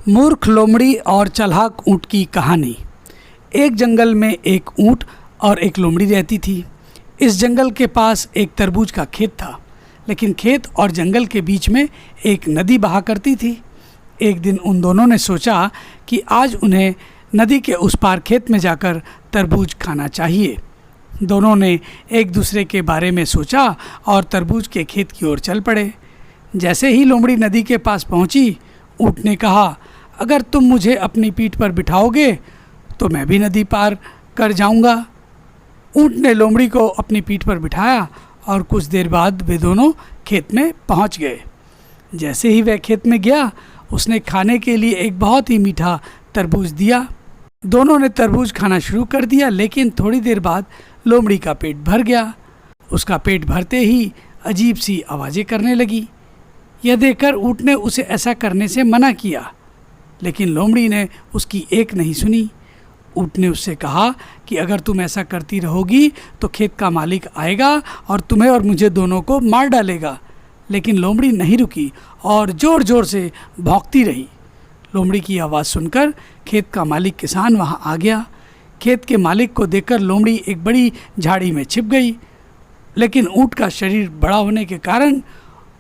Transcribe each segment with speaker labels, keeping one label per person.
Speaker 1: मूर्ख लोमड़ी और चालाक ऊँट की कहानी। एक जंगल में एक ऊँट और एक लोमड़ी रहती थी। इस जंगल के पास एक तरबूज का खेत था, लेकिन खेत और जंगल के बीच में एक नदी बहा करती थी। एक दिन उन दोनों ने सोचा कि आज उन्हें नदी के उस पार खेत में जाकर तरबूज खाना चाहिए। दोनों ने एक दूसरे के बारे में सोचा और तरबूज के खेत की ओर चल पड़े। जैसे ही लोमड़ी नदी के पास पहुंची, ऊँट ने कहा, अगर तुम मुझे अपनी पीठ पर बिठाओगे तो मैं भी नदी पार कर जाऊंगा। ऊँट ने लोमड़ी को अपनी पीठ पर बिठाया और कुछ देर बाद वे दोनों खेत में पहुंच गए। जैसे ही वह खेत में गया, उसने खाने के लिए एक बहुत ही मीठा तरबूज दिया। दोनों ने तरबूज खाना शुरू कर दिया, लेकिन थोड़ी देर बाद लोमड़ी का पेट भर गया। उसका पेट भरते ही अजीब सी आवाज़ें करने लगी। यह देखकर ऊँट ने उसे ऐसा करने से मना किया, लेकिन लोमड़ी ने उसकी एक नहीं सुनी। ऊँट ने उससे कहा कि अगर तुम ऐसा करती रहोगी तो खेत का मालिक आएगा और तुम्हें और मुझे दोनों को मार डालेगा। लेकिन लोमड़ी नहीं रुकी और ज़ोर ज़ोर से भौंकती रही। लोमड़ी की आवाज़ सुनकर खेत का मालिक किसान वहाँ आ गया। खेत के मालिक को देखकर लोमड़ी एक बड़ी झाड़ी में छिप गई, लेकिन ऊँट का शरीर बड़ा होने के कारण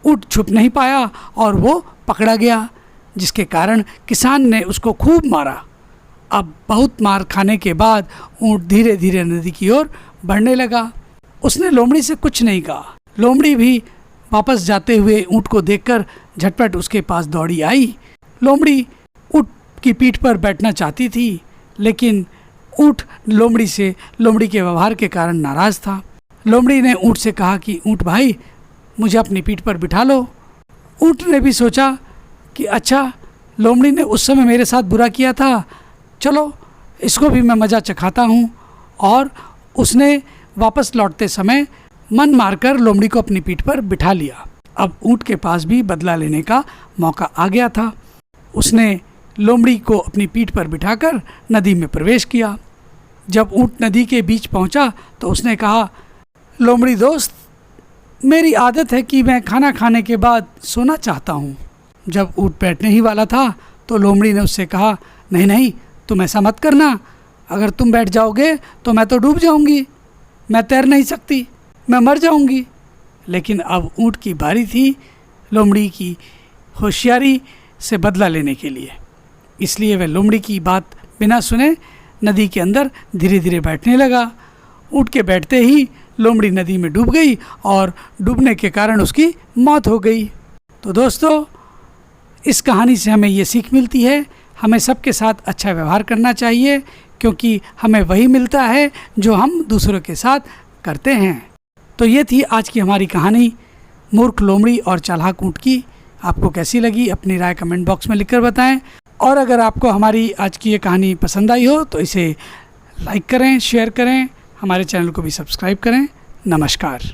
Speaker 1: ऊँट छुप नहीं पाया और वो पकड़ा गया, जिसके कारण किसान ने उसको खूब मारा। अब बहुत मार खाने के बाद ऊँट धीरे धीरे नदी की ओर बढ़ने लगा। उसने लोमड़ी से कुछ नहीं कहा। लोमड़ी भी वापस जाते हुए ऊँट को देखकर झटपट उसके पास दौड़ी आई। लोमड़ी ऊँट की पीठ पर बैठना चाहती थी, लेकिन ऊँट लोमड़ी के व्यवहार के कारण नाराज़ था। लोमड़ी ने ऊँट से कहा कि ऊँट भाई, मुझे अपनी पीठ पर बिठा लो। ऊँट ने भी सोचा कि अच्छा, लोमड़ी ने उस समय मेरे साथ बुरा किया था, चलो इसको भी मैं मज़ा चखाता हूँ। और उसने वापस लौटते समय मन मारकर लोमड़ी को अपनी पीठ पर बिठा लिया। अब ऊँट के पास भी बदला लेने का मौका आ गया था। उसने लोमड़ी को अपनी पीठ पर बिठाकर नदी में प्रवेश किया। जब ऊँट नदी के बीच पहुँचा तो उसने कहा, लोमड़ी दोस्त, मेरी आदत है कि मैं खाना खाने के बाद सोना चाहता हूँ। जब ऊँट बैठने ही वाला था तो लोमड़ी ने उससे कहा, नहीं नहीं, तुम ऐसा मत करना। अगर तुम बैठ जाओगे तो मैं तो डूब जाऊंगी, मैं तैर नहीं सकती, मैं मर जाऊंगी। लेकिन अब ऊँट की बारी थी लोमड़ी की होशियारी से बदला लेने के लिए। इसलिए वह लोमड़ी की बात बिना सुने नदी के अंदर धीरे धीरे बैठने लगा। ऊँट के बैठते ही लोमड़ी नदी में डूब गई और डूबने के कारण उसकी मौत हो गई। तो दोस्तों, इस कहानी से हमें ये सीख मिलती है, हमें सबके साथ अच्छा व्यवहार करना चाहिए, क्योंकि हमें वही मिलता है जो हम दूसरों के साथ करते हैं। तो ये थी आज की हमारी कहानी, मूर्ख लोमड़ी और चालाक ऊँट की। आपको कैसी लगी अपनी राय कमेंट बॉक्स में लिखकर बताएं। और अगर आपको हमारी आज की ये कहानी पसंद आई हो तो इसे लाइक करें, शेयर करें, हमारे चैनल को भी सब्सक्राइब करें। नमस्कार।